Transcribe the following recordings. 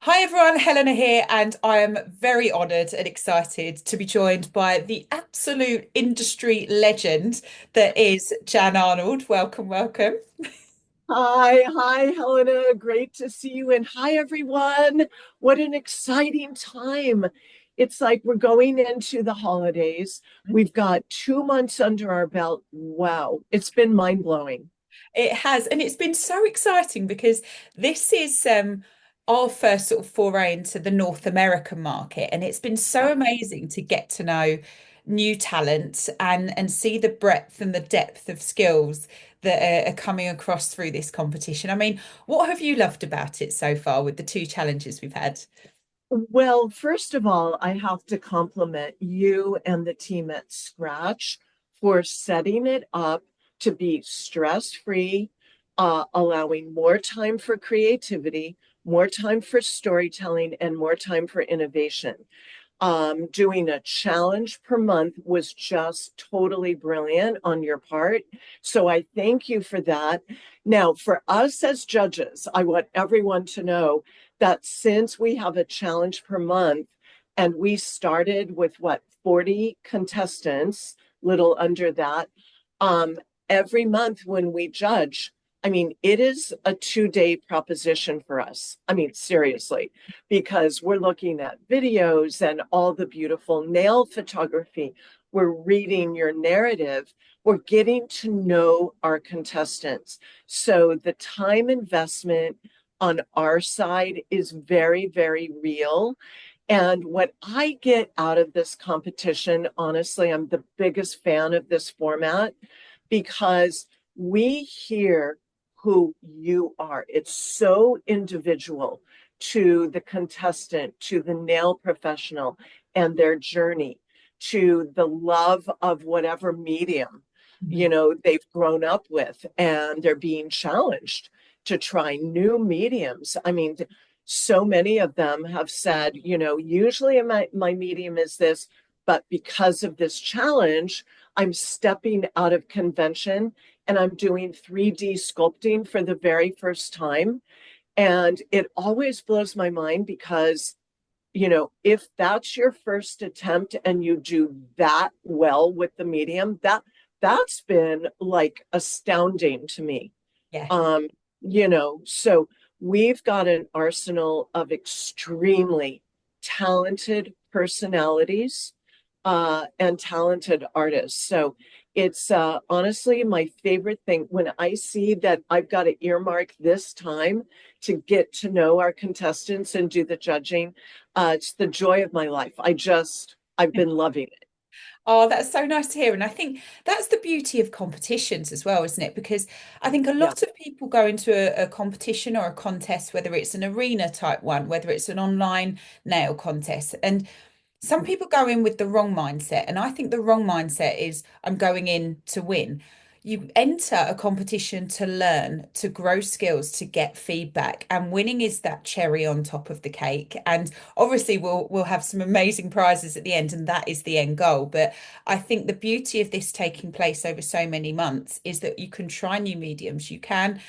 Hi everyone, Helena here, and I am very honoured and excited to be joined by the absolute industry legend that is Jan Arnold. Welcome, welcome. Hi, Helena. Great to see you. And hi, everyone. What an exciting time. It's like we're going into the holidays. We've got 2 months under our belt. Wow, it's been mind-blowing. It has, and it's been so exciting because this is our first sort of foray into the North American market, and it's been so Yeah. amazing to get to know new talent and see the breadth and the depth of skills that are coming across through this competition. I mean, what have you loved about it so far with the two challenges we've had? Well, first of all, I have to compliment you and the team at Scratch for setting it up to be stress-free, allowing more time for creativity, more time for storytelling, and more time for innovation. Doing a challenge per month was just totally brilliant on your part. So I thank you for that. Now, for us as judges, I want everyone to know that since we have a challenge per month and we started with what, 40 contestants, little under that, um, every month when we judge, I mean, it is a 2 day proposition for us. I mean, seriously, because we're looking at videos and all the beautiful nail photography. We're reading your narrative. We're getting to know our contestants. So the time investment on our side is very, very real. And what I get out of this competition, honestly, I'm the biggest fan of this format because we hear who you are. It's so individual to the contestant, to the nail professional and their journey, to the love of whatever medium, Mhm. they've grown up with, and they're being challenged to try new mediums. I mean, so many of them have said, usually my medium is this, but because of this challenge, I'm stepping out of convention and I'm doing 3D sculpting for the very first time. And it always blows my mind because, if that's your first attempt and you do that well with the medium, that's been like astounding to me. Yeah. Um, so we've got an arsenal of extremely talented personalities and talented artists. So it's honestly my favorite thing when I see that I've got to earmark this time to get to know our contestants and do the judging. It's the joy of my life. I've been loving it. Oh, that's so nice to hear. And I think that's the beauty of competitions as well, isn't it? Because I think a Yeah. lot of people go into a competition or a contest, whether it's an arena type one, whether it's an online nail contest. And some people go in with the wrong mindset. And I think the wrong mindset is I'm going in to win. You enter a competition to learn, to grow skills, to get feedback, and winning is that cherry on top of the cake. And obviously, we'll have some amazing prizes at the end, and that is the end goal. But I think the beauty of this taking place over so many months is that you can try new mediums, you can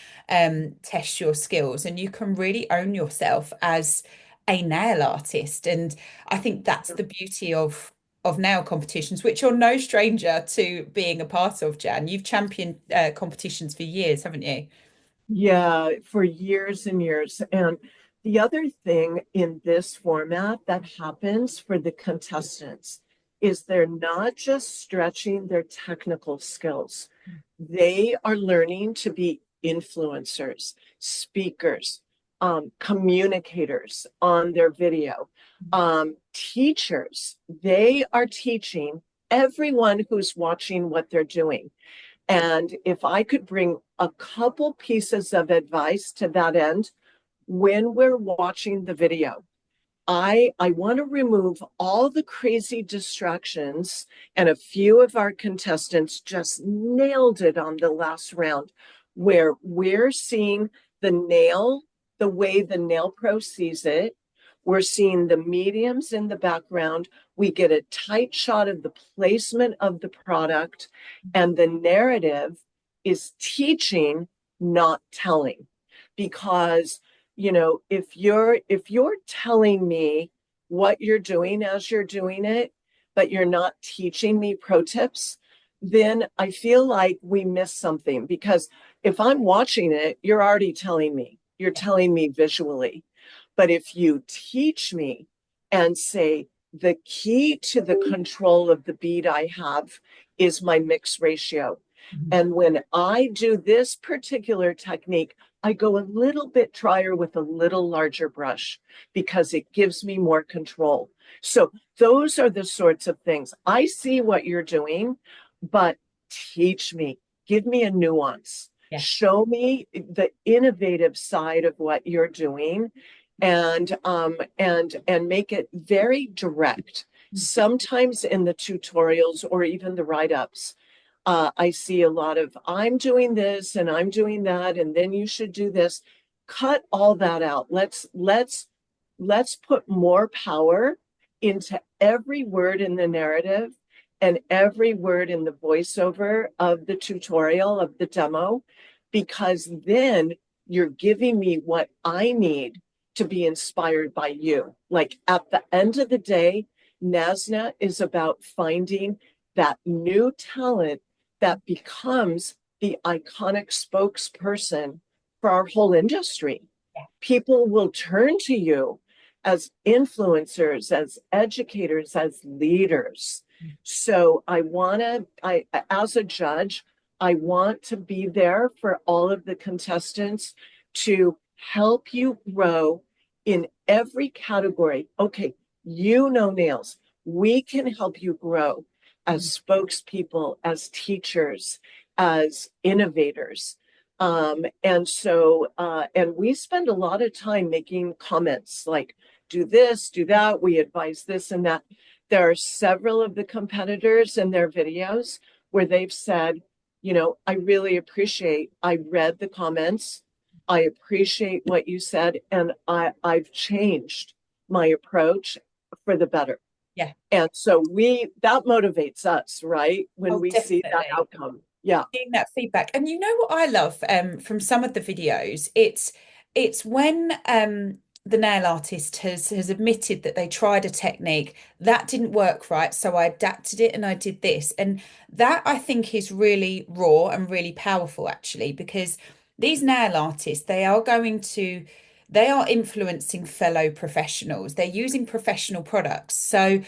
test your skills, and you can really own yourself as a nail artist. And I think that's the beauty of nail competitions, which you're no stranger to being a part of, Jan. You've championed competitions for years, haven't you? Yeah, for years and years. And the other thing in this format that happens for the contestants is they're not just stretching their technical skills, they are learning to be influencers, speakers, communicators on their video, teachers. They are teaching everyone who's watching what they're doing. And if I could bring a couple pieces of advice to that end, when we're watching the video, I want to remove all the crazy distractions, and a few of our contestants just nailed it on the last round, where we're seeing the nail the way the nail pro sees it. We're seeing the mediums in the background. We get a tight shot of the placement of the product, and the narrative is teaching, not telling. Because if you're telling me what you're doing as you're doing it, but you're not teaching me pro tips, then I feel like we miss something, because if I'm watching it, you're already telling me. You're telling me visually. But if you teach me and say, the key to the control of the bead I have is my mix ratio. Mhm. And when I do this particular technique, I go a little bit drier with a little larger brush because it gives me more control. So those are the sorts of things. I see what you're doing, but teach me, give me a nuance, Yeah. show me the innovative side of what you're doing, and make it very direct. Sometimes in the tutorials or even the write-ups, I see a lot of, I'm doing this and I'm doing that, and then you should do this. Cut all that out. Let's put more power into every word in the narrative and every word in the voiceover of the tutorial, of the demo, because then you're giving me what I need to be inspired by you. Like, at the end of the day, NASNA is about finding that new talent that becomes the iconic spokesperson for our whole industry. Yeah. People will turn to you as influencers, as educators, as leaders. So as a judge, I want to be there for all of the contestants to help you grow in every category. Okay, nails. We can help you grow as spokespeople, as teachers, as innovators. And we spend a lot of time making comments like, do this, do that. We advise this and that. There are several of the competitors in their videos where they've said, I really appreciate, I read the comments. I appreciate what you said, and I've changed my approach for the better. Yeah. And so that motivates us, right? When Oh, we see that definitely. outcome. Yeah. Getting that feedback. And you know what I love from some of the videos? It's when the nail artist has admitted that they tried a technique that didn't work right, so I adapted it and I did this. And that I think is really raw and really powerful actually, because these nail artists, they are influencing fellow professionals. They're using professional products. So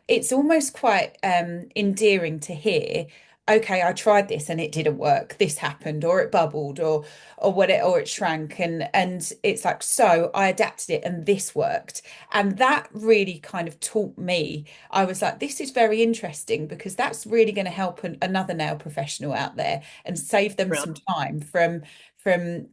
it's almost quite endearing to hear, okay, I tried this and it didn't work. This happened, or it bubbled, or it shrank, and it's like, so I adapted it and this worked. And that really kind of taught me. I was like, this is very interesting because that's really going to help another nail professional out there and save them some time from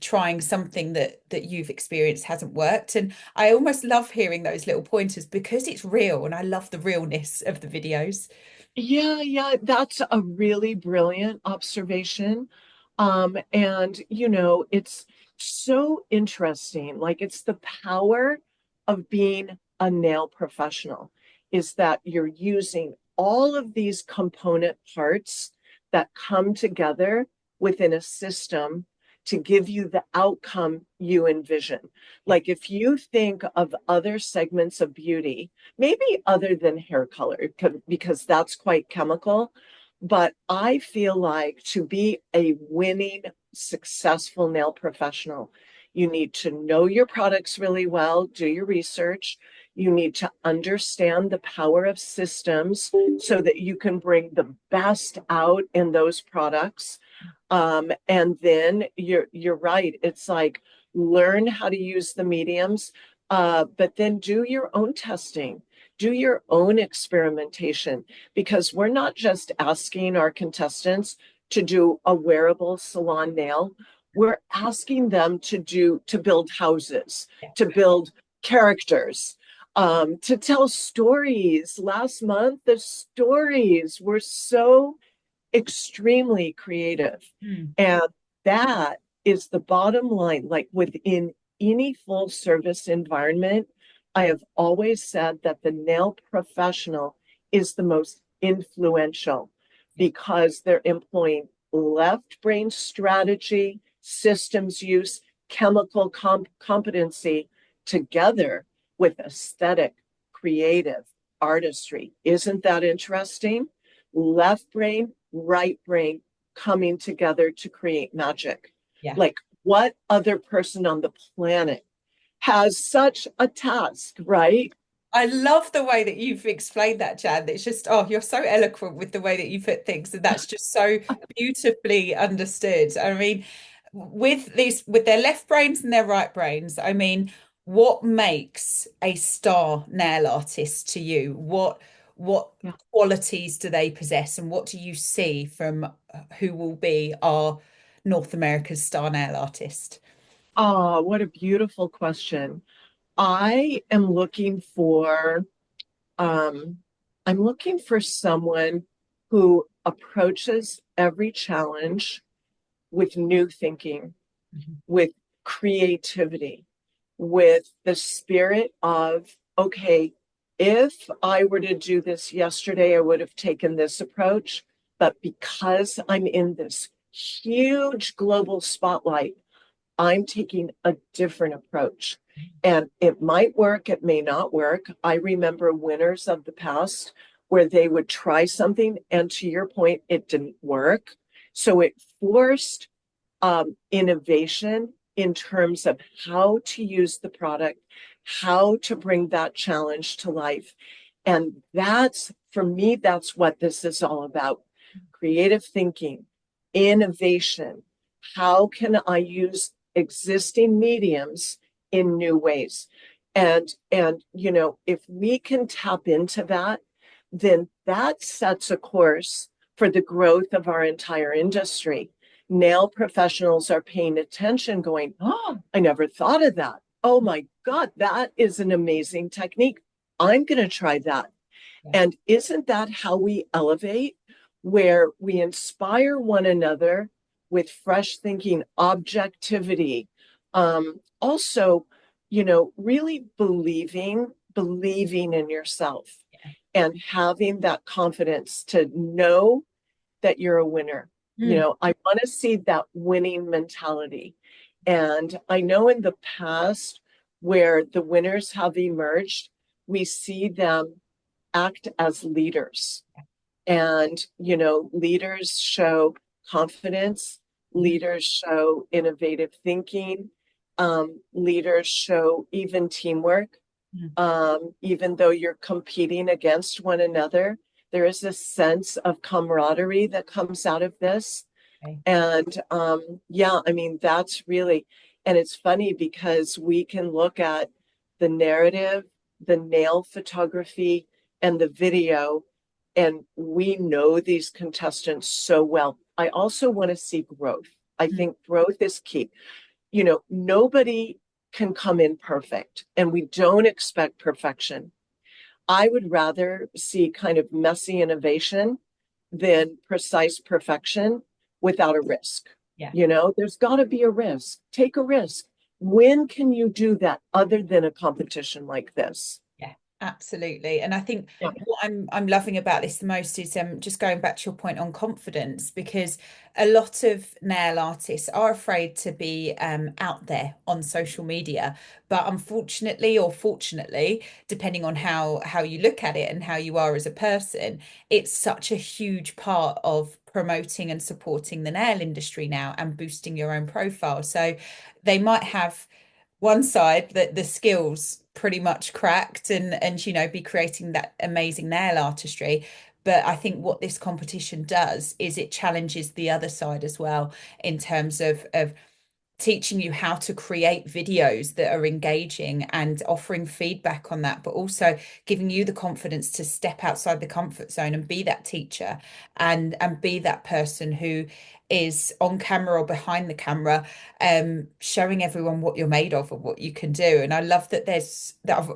trying something that you've experienced hasn't worked. And I almost love hearing those little pointers because it's real and I love the realness of the videos. Yeah, that's a really brilliant observation. And it's so interesting. Like, it's the power of being a nail professional, is that you're using all of these component parts that come together within a system to give you the outcome you envision. Like, if you think of other segments of beauty, maybe other than hair color, because that's quite chemical. But I feel like to be a winning, successful nail professional, you need to know your products really well, do your research. You need to understand the power of systems so that you can bring the best out in those products. And then you're right. It's like, learn how to use the mediums, but then do your own testing, do your own experimentation, because we're not just asking our contestants to do a wearable salon nail. We're asking them to build houses, to build characters, to tell stories. Last month, the stories were so extremely creative. Mm. And that is the bottom line. Like, within any full service environment, I have always said that the nail professional is the most influential because they're employing left brain strategy, systems use, chemical competency together with aesthetic, creative, artistry. Isn't that interesting? Left brain, right brain coming together to create magic. Yeah. Like, what other person on the planet has such a task, right? I love the way that you've explained that, Jan. It's just, oh, you're so eloquent with the way that you put things, and that's just so beautifully understood. I mean, with their left brains and their right brains, I mean, what makes a star nail artist to you? What Yeah. qualities do they possess, and what do you see from who will be our North America's star nail artist? Oh, what a beautiful question. I am looking for um I'm looking for someone who approaches every challenge with new thinking, Mhm. with creativity, with the spirit of, okay, if I were to do this yesterday, I would have taken this approach. But because I'm in this huge global spotlight, I'm taking a different approach. And it might work, it may not work. I remember winners of the past where they would try something, and to your point, it didn't work. So it forced innovation in terms of how to use the product, how to bring that challenge to life. And that's, for me, that's what this is all about. Creative thinking, innovation. How can I use existing mediums in new ways? And you know, if we can tap into that, then that sets a course for the growth of our entire industry. Nail professionals are paying attention, going, oh, I never thought of that. Oh my God, that is an amazing technique. I'm going to try that. Yeah. And isn't that how we elevate, where we inspire one another with fresh thinking, objectivity? Also, you know, really believing in yourself and having that confidence to know that you're a winner. You Mm. know, I want to see that winning mentality. And I know in the past where the winners have emerged, we see them act as leaders. And, you know, leaders show confidence, Mhm. leaders show innovative thinking, leaders show even teamwork. Mhm. Even though you're competing against one another, there is a sense of camaraderie that comes out of this. Okay. And yeah, I mean, that's really, and it's funny because we can look at the narrative, the nail photography, and the video, and we know these contestants so well. I also want to see growth. I Mm. think growth is key. You know, nobody can come in perfect, and we don't expect perfection. I would rather see kind of messy innovation than precise perfection without a risk. Yeah. You know, there's got to be a risk. Take a risk. When can you do that other than a competition like this? Yeah, absolutely. And I think Yeah. what I'm loving about this the most is just going back to your point on confidence, because a lot of nail artists are afraid to be out there on social media. But unfortunately, or fortunately, depending on how you look at it and how you are as a person, it's such a huge part of promoting and supporting the nail industry now and boosting your own profile. So they might have one side that the skills pretty much cracked and you know be creating that amazing nail artistry, but I think what this competition does is it challenges the other side as well, in terms of teaching you how to create videos that are engaging and offering feedback on that, but also giving you the confidence to step outside the comfort zone and be that teacher and be that person who is on camera or behind the camera, showing everyone what you're made of and what you can do. And I love that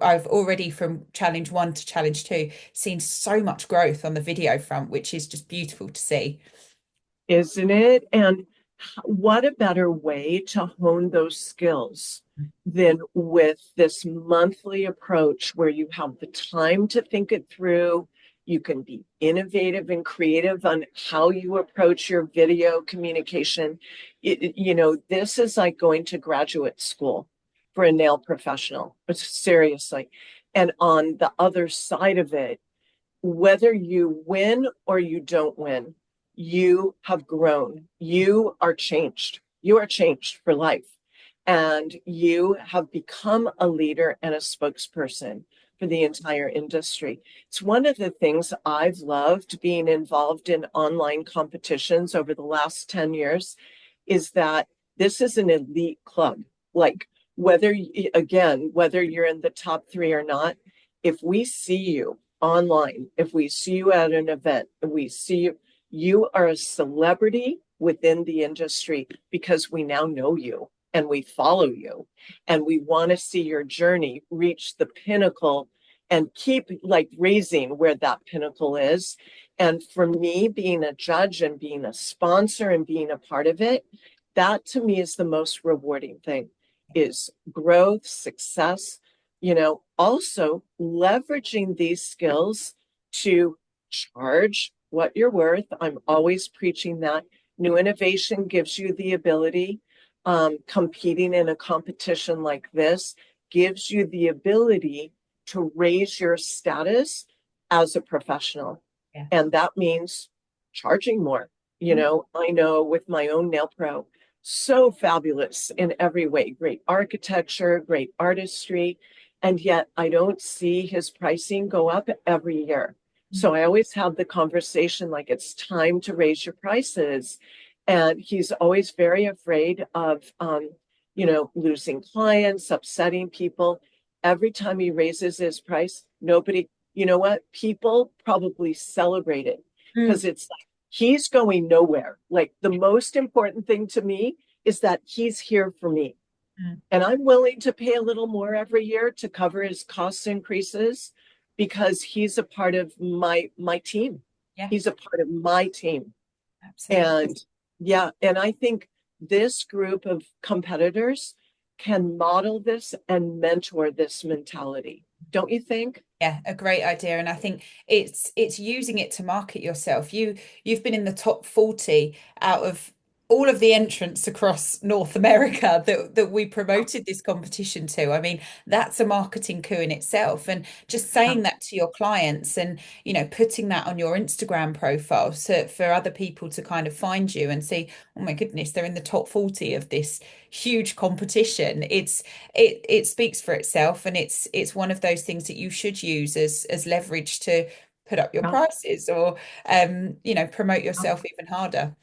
I've already, from challenge one to challenge two, seen so much growth on the video front, which is just beautiful to see. Isn't it? And what a better way to hone those skills than with this monthly approach where you have the time to think it through. You can be innovative and creative on how you approach your video communication. This is like going to graduate school for a nail professional, but seriously. And on the other side of it, whether you win or you don't win, you have grown. You are changed. You are changed for life. And you have become a leader and a spokesperson for the entire industry. It's one of the things I've loved being involved in online competitions over the last 10 years is that this is an elite club. Like, whether you're in the top three or not, if we see you online, if we see you at an event, and we see you, you are a celebrity within the industry because we now know you and we follow you and we want to see your journey reach the pinnacle and keep like raising where that pinnacle is. And for me, being a judge and being a sponsor and being a part of it, that to me is the most rewarding thing is growth, success, also leveraging these skills to charge what you're worth. I'm always preaching that new innovation gives you the ability, competing in a competition like this gives you the ability to raise your status as a professional. Yeah. And that means charging more. I know with my own nail pro, so fabulous in every way, great architecture, great artistry. And yet I don't see his pricing go up every year. So I always have the conversation like it's time to raise your prices. And he's always very afraid of, losing clients, upsetting people. Every time he raises his price, nobody, you know what? People probably celebrate it Mm. because it's like he's going nowhere. Like the most important thing to me is that he's here for me. Mm. And I'm willing to pay a little more every year to cover his cost increases because he's a part of my team. Yeah, He's a part of my team. absolutely. And yeah, and I think this group of competitors can model this and mentor this mentality. Don't you think? Yeah, a great idea. And I think it's using it to market yourself. You've been in the top 40 out of all of the entrants across North America that we promoted this competition to. I mean, that's a marketing coup in itself. And just Yeah. saying that to your clients and, putting that on your Instagram profile so for other people to kind of find you and see, oh my goodness, they're in the top 40 of this huge competition. It speaks for itself, and it's one of those things that you should use as leverage to put up your Yeah. prices or promote yourself even harder.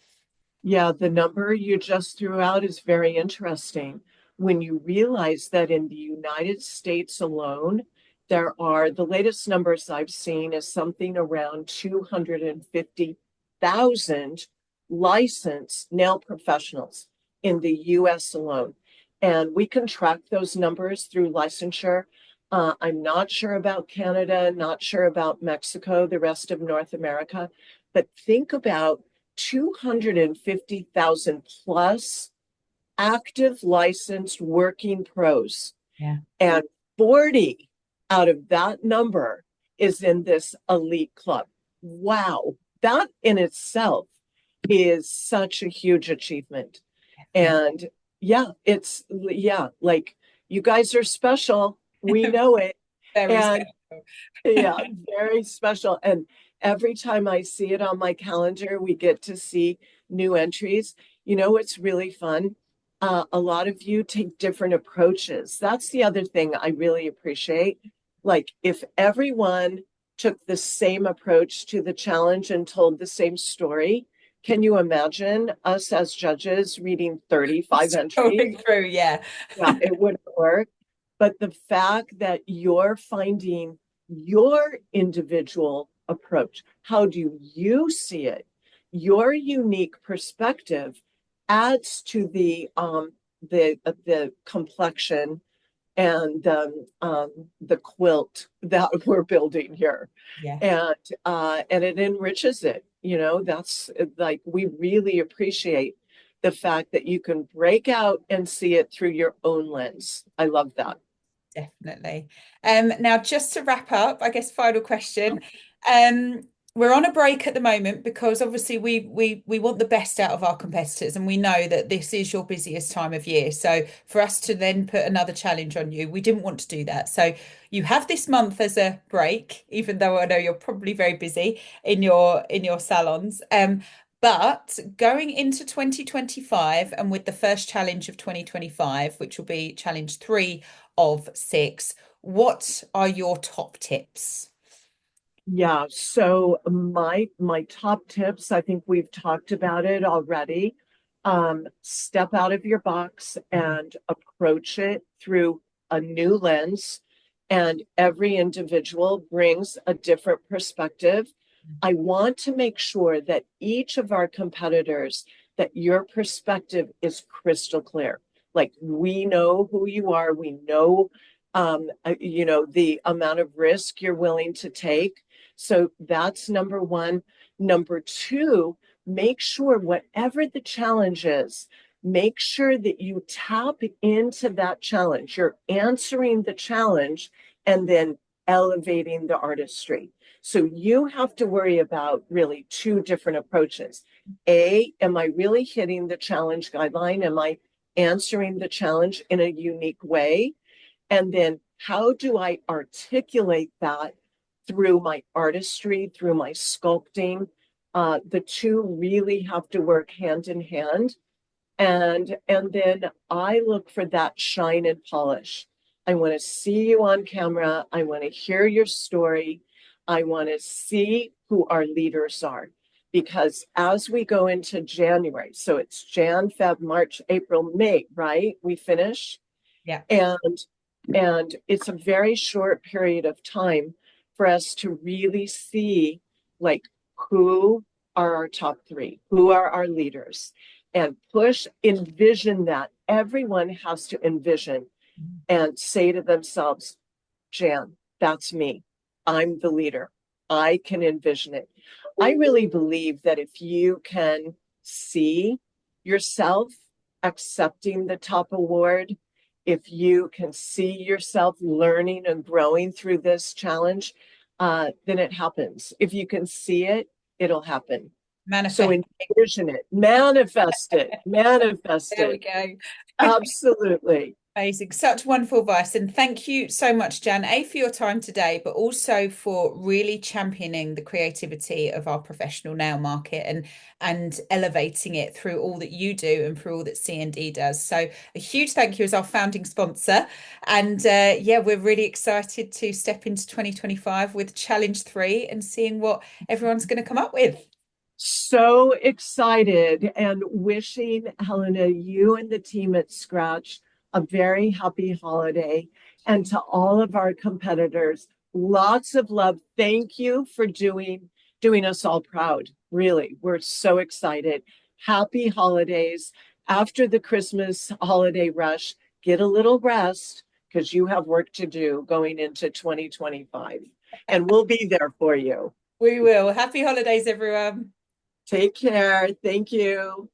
Yeah, the number you just threw out is very interesting. When you realize that in the United States alone, there are the latest numbers I've seen is something around 250,000 licensed nail professionals in the US alone. And we can track those numbers through licensure. I'm not sure about Canada, not sure about Mexico, the rest of North America, but think about 250,000 plus active licensed working pros. Yeah. And 40 out of that number is in this elite club. Wow. That in itself is such a huge achievement. Definitely. And yeah, like you guys are special. We know it. Very And special. yeah, very special. And every time I see it on my calendar, we get to see new entries. You know what's really fun? A lot of you take different approaches. That's the other thing I really appreciate. Like, if everyone took the same approach to the challenge and told the same story, can you imagine us as judges reading 35 entries? Going through, yeah. Yeah, it wouldn't work. But the fact that you're finding your individual approach, how do you see it? Your unique perspective adds to the complexion and the quilt that we're building here, Yeah. and it enriches it. That's like we really appreciate the fact that you can break out and see it through your own lens. I love that. Definitely. Now, just to wrap up, I guess final question. Um, we're on a break at the moment because obviously we want the best out of our competitors, and we know that this is your busiest time of year. So for us to then put another challenge on you, we didn't want to do that. So you have this month as a break, even though I know you're probably very busy in your salons. But going into 2025 and with the first challenge of 2025, which will be challenge 3 of 6, what are your top tips? Yeah, so my top tips, I think we've talked about it already. Step out of your box and approach it through a new lens. And every individual brings a different perspective. I want to make sure that each of our competitors, that your perspective is crystal clear. Like we know who you are, we know the amount of risk you're willing to take. So that's number one. Number two, make sure whatever the challenge is, make sure that you tap into that challenge. You're answering the challenge and then elevating the artistry. So you have to worry about really two different approaches. A, am I really hitting the challenge guideline? Am I answering the challenge in a unique way? And then how do I articulate that through my artistry, through my sculpting? The two really have to work hand in hand. And then I look for that shine and polish. I want to see you on camera. I want to hear your story. I want to see who our leaders are. Because as we go into January, so it's Jan, Feb, March, April, May, right? We finish. Yeah. And and it's a very short period of time for us to really see like who are our top three, who are our leaders, and envision that. Everyone has to envision and say to themselves, Jan, that's me. I'm the leader. I can envision it. I really believe that if you can see yourself accepting the top award, if you can see yourself learning and growing through this challenge, then it happens. If you can see it, it'll happen. So Manifest. envision it, manifest it, manifest There we it. go. Absolutely. Amazing. Such wonderful advice. And thank you so much, Jan, A, for your time today, but also for really championing the creativity of our professional nail market and elevating it through all that you do and through all that CND does. So a huge thank you as our founding sponsor. And yeah, we're really excited to step into 2025 with Challenge 3 and seeing what everyone's going to come up with. So excited and wishing Helena, you and the team at Scratch a very happy holiday. And to all of our competitors, lots of love. Thank you for doing us all proud. Really, we're so excited. Happy holidays. After the Christmas holiday rush, get a little rest because you have work to do going into 2025. And we'll be there for you. We will. Happy holidays, everyone. Take care. Thank you.